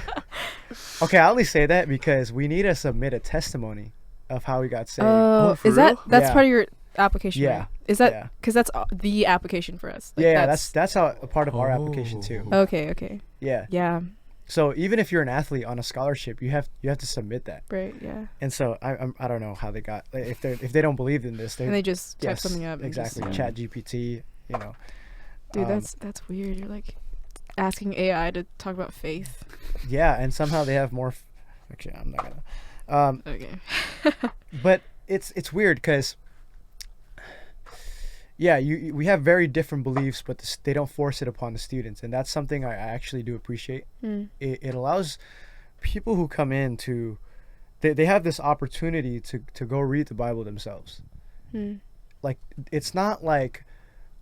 Okay, I only say that because we need to submit a testimony of how we got saved. Oh, for is that real? that's Yeah. part of your application? Yeah. right? Is that because that's the application for us? Like, yeah, that's how a part of our application too. Okay. Yeah. Yeah. So even if you're an athlete on a scholarship, you have to submit that. Right. Yeah. And so I don't know how they got, like, if they don't believe in this, And they just type something up. Exactly. And Chat GPT. You know. Dude, that's weird. You're like asking AI to talk about faith. Yeah, and somehow they have more. Actually, I'm not gonna. Okay. But it's weird because. Yeah, we have very different beliefs, but they don't force it upon the students, and that's something I actually do appreciate. It allows people who come in to, they have this opportunity to go read the Bible themselves. Like, it's not like,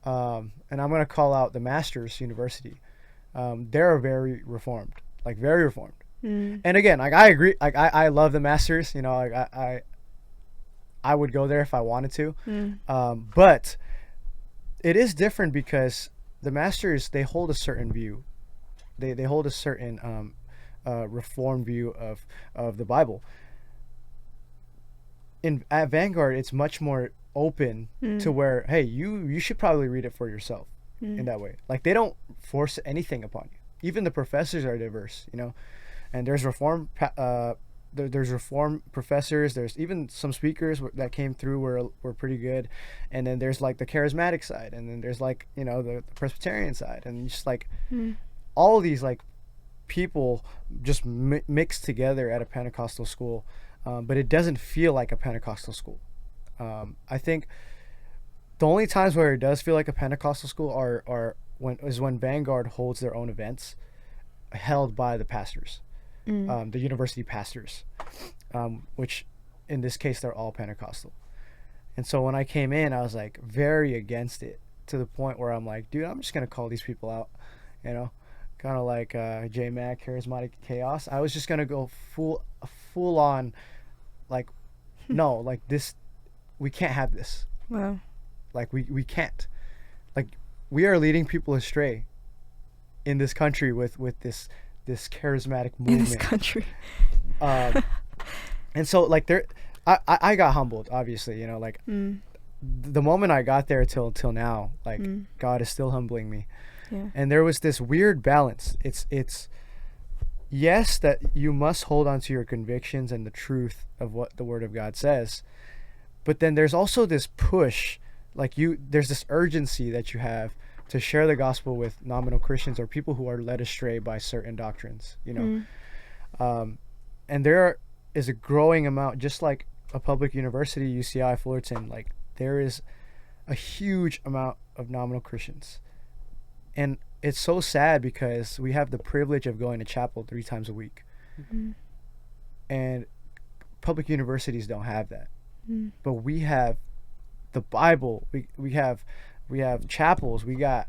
and I'm gonna call out the Masters University. They're very reformed, like very reformed. And again, like I agree, like I love the Masters. You know, like I would go there if I wanted to, but. It is different because the Masters, they hold a certain view. They hold a certain reform view of the Bible. At Vanguard, it's much more open to where, hey, you should probably read it for yourself in that way. Like, they don't force anything upon you. Even the professors are diverse, you know. And there's there's reform professors. There's even some speakers that came through were pretty good, and then there's like the charismatic side, and then there's like, you know, the Presbyterian side, and just like all of these like people just mixed together at a Pentecostal school, but it doesn't feel like a Pentecostal school. I think the only times where it does feel like a Pentecostal school are when Vanguard holds their own events held by the pastors. The university pastors, which in this case they're all Pentecostal. And so when I came in, I was like very against it, to the point where I'm like, dude, I'm just gonna call these people out, you know, kind of like J-Mac, charismatic chaos. I was just gonna go full on, like, no, like this, we can't have this. Wow. Like we can't, like, we are leading people astray in this country with this charismatic movement In this country. And so like I got humbled, obviously, you know, like the moment I got there till now, like God is still humbling me. Yeah. And there was this weird balance. It's yes, that you must hold on to your convictions and the truth of what the Word of God says, but then there's also this push, like there's this urgency that you have to share the gospel with nominal Christians or people who are led astray by certain doctrines, you know. And there is a growing amount, just like a public university, UCI, Fullerton, like there is a huge amount of nominal Christians. And it's so sad because we have the privilege of going to chapel 3 times a week. And public universities don't have that. But we have the Bible, we have chapels, we got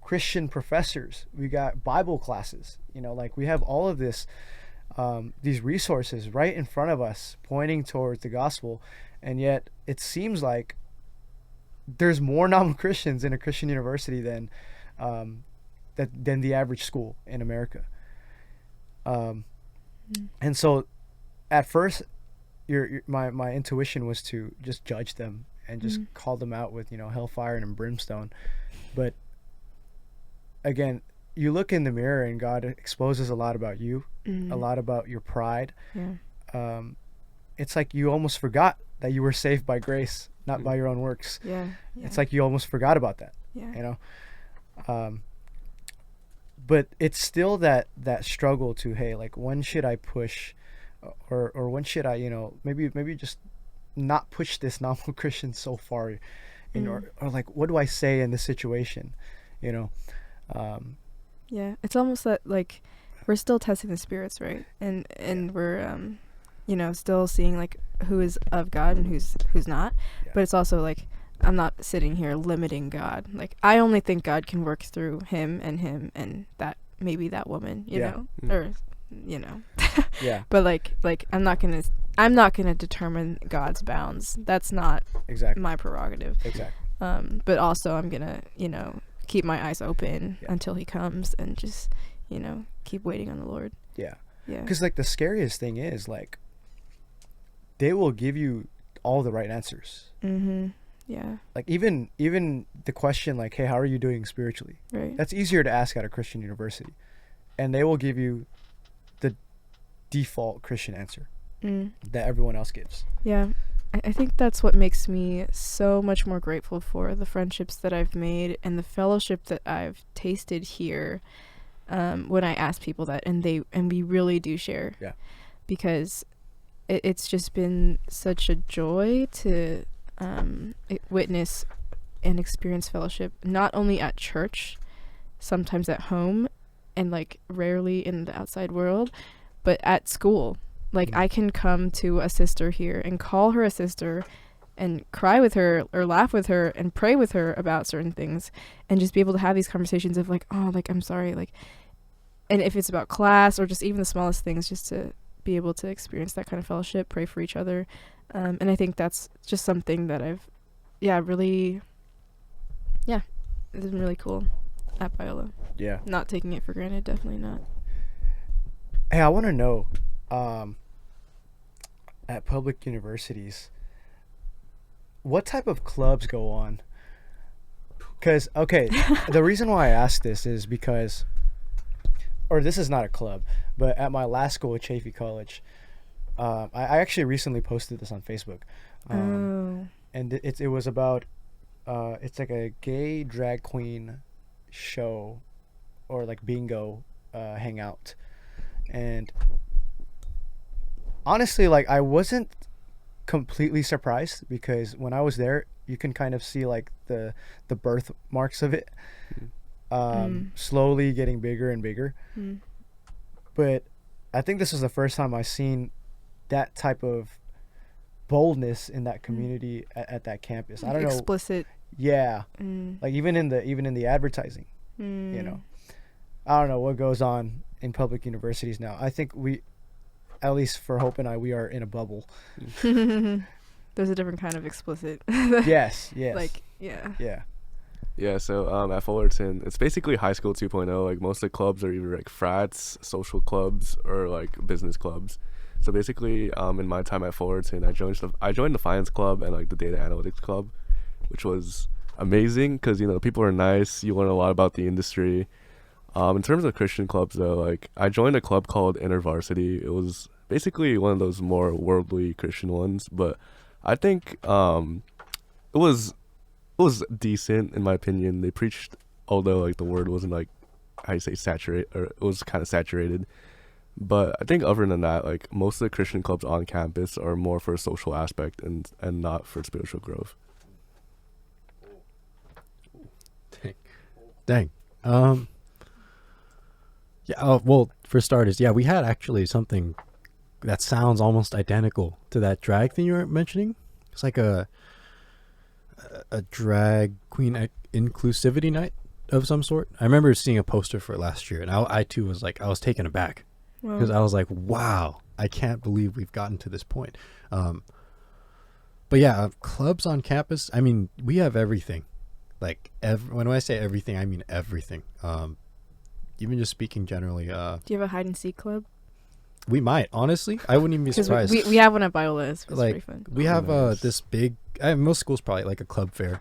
Christian professors, we got Bible classes, you know, like we have all of this, these resources right in front of us pointing towards the gospel. And yet it seems like there's more non-Christians in a Christian university than the average school in America. And so at first my intuition was to just judge them and just call them out with, you know, hellfire and brimstone. But again, you look in the mirror and God exposes a lot about you, a lot about your pride. It's like you almost forgot that you were saved by grace, not by your own works. It's like you almost forgot about that, you know. But it's still that struggle to, hey, like, when should I push, or when should I, you know, maybe just not push this nominal Christian so far, or like, what do I say in this situation, you know? It's almost that, like, we're still testing the spirits, right? And we're you know, still seeing like who is of God and who's not. But it's also like, I'm not sitting here limiting God. Like, I only think God can work through him and that, maybe that woman, you know, or, you know. But like I'm not gonna determine God's bounds. That's not my prerogative. But also I'm gonna, you know, keep my eyes open until he comes, and just, you know, keep waiting on the Lord. Because like the scariest thing is, like, they will give you all the right answers. Yeah. Like even the question like, hey, how are you doing spiritually? Right. That's easier to ask at a Christian university, and they will give you the default Christian answer that everyone else gives. Yeah. I think that's what makes me so much more grateful for the friendships that I've made and the fellowship that I've tasted here. When I ask people that, and we really do share. Yeah. Because it's just been such a joy to witness and experience fellowship, not only at church, sometimes at home, and like rarely in the outside world, but at school. Like I can come to a sister here and call her a sister and cry with her or laugh with her and pray with her about certain things, and just be able to have these conversations of like, oh, like I'm sorry, like, and if it's about class or just even the smallest things, just to be able to experience that kind of fellowship, pray for each other. And I think that's just something that I've, it's been really cool at Biola. Yeah. Not taking it for granted, definitely not. Hey, I want to know, at public universities, what type of clubs go on? Because, okay, the reason why I ask this is because, or this is not a club, but at my last school at Chaffey College, I actually recently posted this on Facebook. And it was about, it's like a gay drag queen show or like bingo hangout. And honestly, like I wasn't completely surprised because when I was there, you can kind of see like the birthmarks of it slowly getting bigger and bigger. But I think this was the first time I seen that type of boldness in that community at that campus. I don't know. Explicit. Yeah. Like even in the advertising, you know, I don't know what goes on in public universities now. I think we, at least for Hope and I, we are in a bubble. There's a different kind of explicit. Yes. Like, yeah. Yeah. Yeah, so at Fullerton, it's basically high school 2.0. Like most of the clubs are either like frats, social clubs, or like business clubs. So basically, in my time at Fullerton, I joined the finance club and like the data analytics club, which was amazing because you know people are nice. You learn a lot about the industry. In terms of Christian clubs, though, like I joined a club called InterVarsity. It was basically one of those more worldly Christian ones, but I think it was decent in my opinion. They preached, although like the word wasn't like how you say saturate, or it was kind of saturated. But I think other than that, like most of the Christian clubs on campus are more for a social aspect and not for spiritual growth. Dang. Yeah. Well, for starters, yeah, we had actually something that sounds almost identical to that drag thing you were mentioning. It's like a drag queen inclusivity night of some sort. I remember seeing a poster for it last year, and I too was like, I was taken aback because I was like, wow, I can't believe we've gotten to this point. But yeah, clubs on campus. I mean, we have everything. Like when I say everything, I mean everything. Even just speaking generally. Do you have a hide and seek club? We might, honestly. I wouldn't even be surprised. We have one at Biola. It's like, pretty fun. We have this big, most schools probably like a club fair.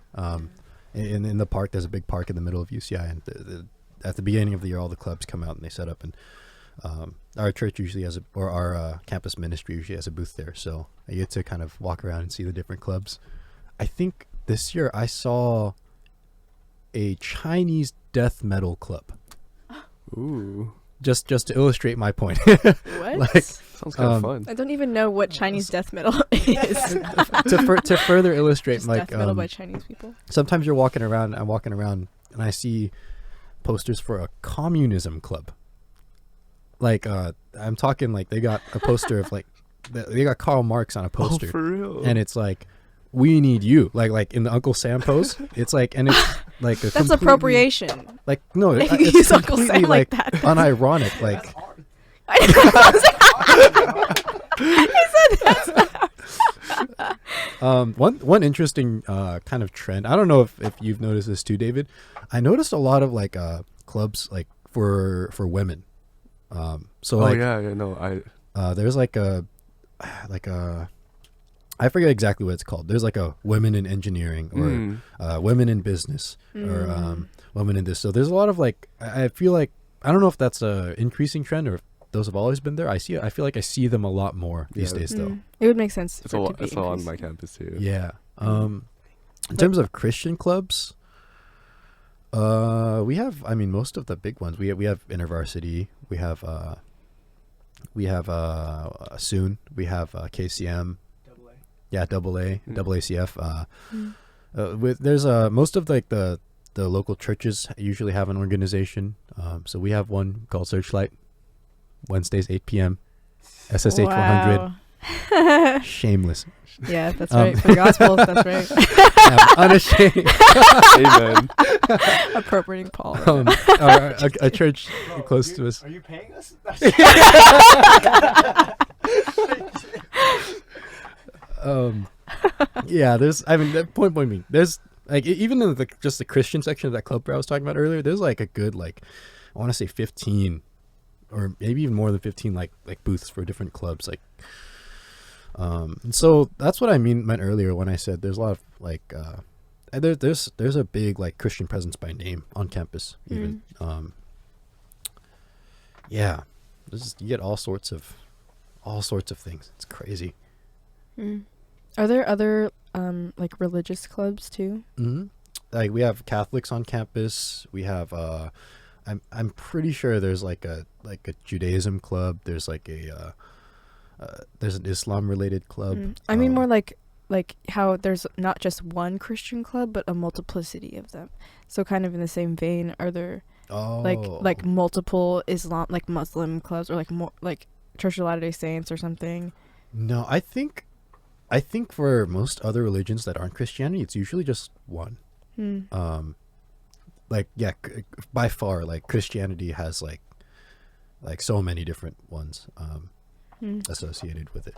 In the park, there's a big park in the middle of UCI, and at the beginning of the year, all the clubs come out and they set up. And our church usually has our campus ministry usually has a booth there, so I get to kind of walk around and see the different clubs. I think this year I saw a Chinese death metal club. Ooh. Just to illustrate my point. What? Like, sounds kind of fun. I don't even know what Chinese death metal is. to further illustrate, just like death metal by Chinese people. Sometimes I'm walking around, and I see posters for a communism club. Like I'm talking like they got a poster of like they got Karl Marx on a poster. Oh, for real? And it's like, we need you, like in the Uncle Sam pose. It's like, and it's like that's appropriation. Like no, Use it's Uncle completely Sam like that. unironic. Like one interesting kind of trend. I don't know if you've noticed this too, David. I noticed a lot of like clubs like for women. So like yeah, no, there's like a I forget exactly what it's called. There's like a women in engineering or women in business or women in this. So there's a lot of like, I feel like, I don't know if that's a increasing trend or if those have always been there. I feel like I see them a lot more these days though. It would make sense. It's for it to all be it's all on increased. my campus too. Yeah. In terms of Christian clubs, we have, I mean, most of the big ones. We have InterVarsity. We have soon. We have KCM. Yeah, AA, AACF. There's most of like the local churches usually have an organization. So we have one called Searchlight. Wednesdays 8 p.m. SSH 100. Shameless. Yeah, that's right. For gospel, that's right. Unashamed. Amen. Appropriating Paul. A church close to us. Are you paying us? Yeah, there's, I mean, point being, there's like even in just the Christian section of that club where I was talking about earlier, there's like a good, like, I want to say 15 or maybe even more than 15 like booths for different clubs, like and so that's what I meant earlier when I said there's a lot of like there's a big like Christian presence by name on campus even. Yeah, you get all sorts of things. It's crazy. Are there other like religious clubs too? Like we have Catholics on campus. We have I'm pretty sure there's like a Judaism club. There's like there's an Islam related club. I mean more like how there's not just one Christian club but a multiplicity of them. So kind of in the same vein, are there like multiple Islam, like Muslim clubs, or like more like Church of Latter-day Saints or something? No, I think for most other religions that aren't Christianity, it's usually just one. Like yeah, by far, like Christianity has like so many different ones associated with it.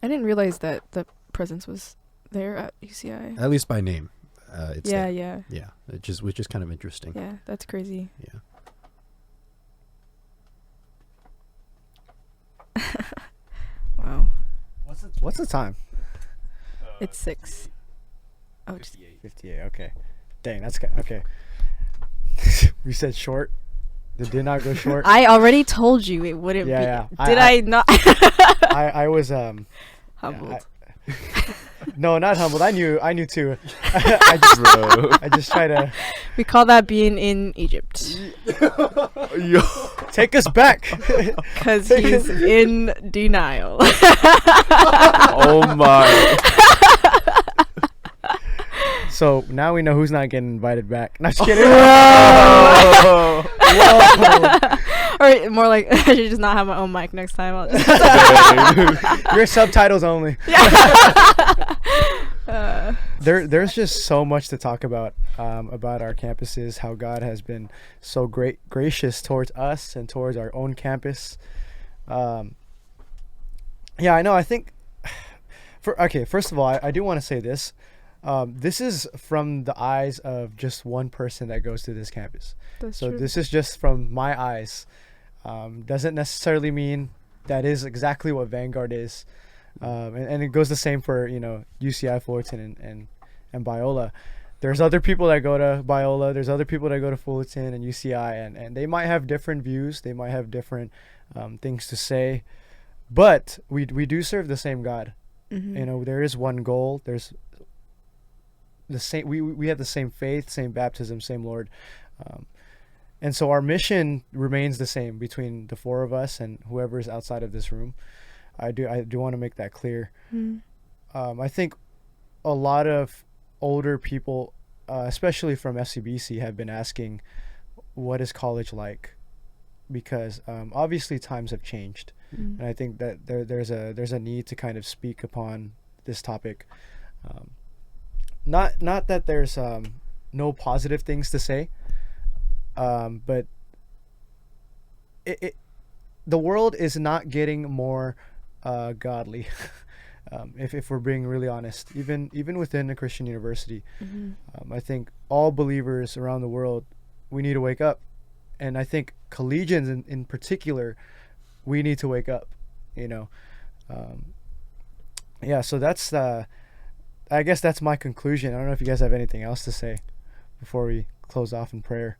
I didn't realize that the presence was there at UCI. At least by name, it's yeah, there. Yeah, which is kind of interesting. Yeah, that's crazy. Yeah. Wow. What's the time? It's 6. Oh, 58. Okay. Dang, that's okay. We said short. It did not go short. I already told you it wouldn't be. Yeah. Did I not? I was Humbled. No, not humbled. I knew too. I just try to. We call that being in Egypt. Yo. Take us back. Because he's in denial. Oh my. So now we know who's not getting invited back. Not just kidding. Whoa. Or more like, I should just not have my own mic next time. I'll just Your subtitles only. There's just so much to talk about our campuses, how God has been so gracious towards us and towards our own campus. Yeah, I know. I think first of all, I do want to say this. This is from the eyes of just one person that goes to this campus. That's so true. this is just from my eyes. Doesn't necessarily mean that is exactly what Vanguard is. And it goes the same for, UCI Fullerton and Biola. There's other people that go to Biola. There's other people that go to Fullerton and UCI, and they might have different views. They might have different things to say. But we do serve the same God. Mm-hmm. There is one goal. There's the same. We have the same faith, same baptism, same Lord. And so our mission remains the same between the four of us and whoever is outside of this room. I do want to make that clear. I think a lot of older people, especially from FCBC, have been asking, what is college like? Because obviously times have changed. And I think that there's a need to kind of speak upon this topic. Not that there's no positive things to say, but the world is not getting more godly. If we're being really honest, even within a Christian university, I think all believers around the world, we need to wake up, and I think collegians in particular, we need to wake up. yeah, so that's I guess that's my conclusion. I don't know if you guys have anything else to say before we close off in prayer.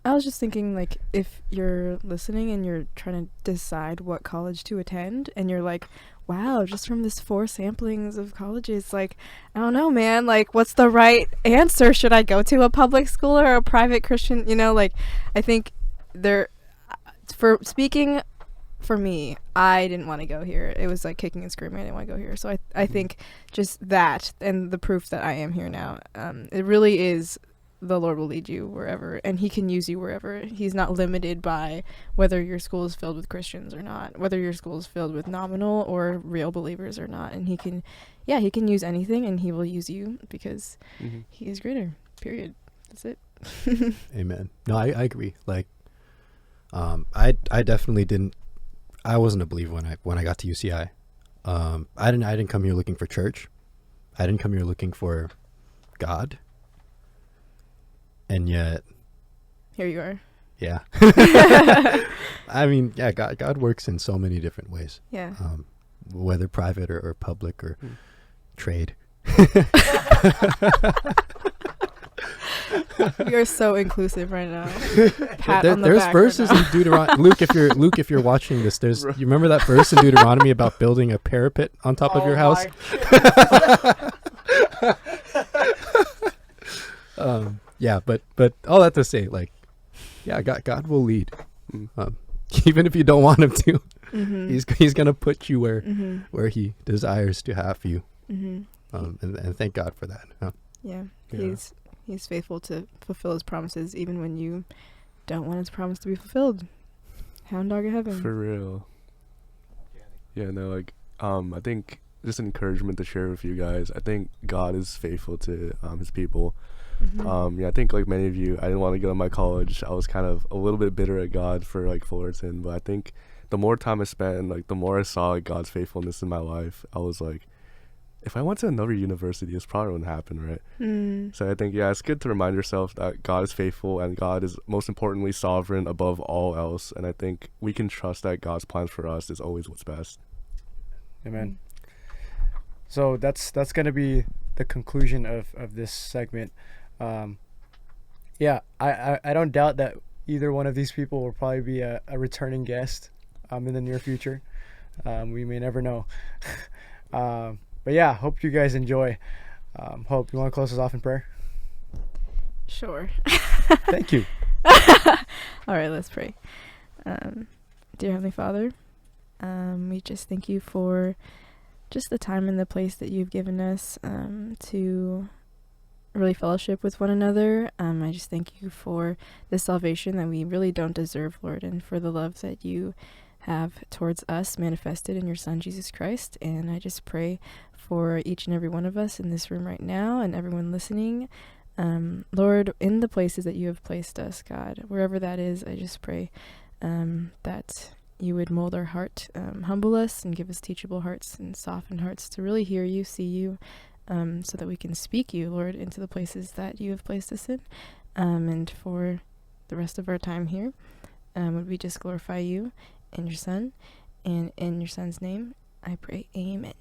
I was just thinking, like, if you're listening and you're trying to decide what college to attend, and you're like, wow, just from this 4 samplings of colleges, like, I don't know, man, like, what's the right answer? Should I go to a public school or a private Christian? You know, like, I think for me, I didn't want to go here. It was like kicking and screaming. I didn't want to go here. So I think just that and the proof that I am here now, it really is the Lord will lead you wherever, and he can use you wherever. He's not limited by whether your school is filled with Christians or not, whether your school is filled with nominal or real believers or not. And he can use anything, and he will use you because he is greater, period. That's it. Amen. No, I agree. Like, I definitely didn't, I wasn't a believer when I got to UCI. I didn't come here looking for church. I didn't come here looking for God. And yet, Here you are. yeah. I mean, yeah, God works in so many different ways. Yeah. Whether private or public or trade. You're so inclusive right now. Pat on the There's back verses right in Deuteronomy. Luke, if you're watching this, you remember that verse in Deuteronomy about building a parapet on top of your house? Yeah, but all that to say, like, yeah, God will lead, even if you don't want him to. He's gonna put you where he desires to have you, and thank God for that. Yeah. He's faithful to fulfill his promises, even when you don't want his promise to be fulfilled. Hound dog of heaven. For real. Yeah, no, like, I think just encouragement to share with you guys. I think God is faithful to his people. Yeah, I think like many of you, I didn't want to go to my college. I was kind of a little bit bitter at God for like Fullerton, but I think the more time I spent, like the more I saw like God's faithfulness in my life, I was like, if I went to another university, this probably wouldn't happen, right? So I think, yeah, it's good to remind yourself that God is faithful and God is most importantly sovereign above all else. And I think we can trust that God's plans for us is always what's best. Amen. So that's going to be the conclusion of this segment. Yeah, I don't doubt that either one of these people will probably be a returning guest in the near future. We may never know. But yeah, hope you guys enjoy. Hope, you want to close us off in prayer? Sure. Thank you. All right, let's pray. Dear Heavenly Father, we just thank you for just the time and the place that you've given us to really fellowship with one another. I just thank you for the salvation that we really don't deserve, Lord, and for the love that you have towards us manifested in your Son, Jesus Christ. And I just pray for each and every one of us in this room right now and everyone listening. Lord, in the places that you have placed us, God, wherever that is, I just pray that you would mold our heart, humble us, and give us teachable hearts and soften hearts to really hear you, see you, so that we can speak you, Lord, into the places that you have placed us in. And for the rest of our time here, would we just glorify you and your Son, and in your Son's name, I pray, amen.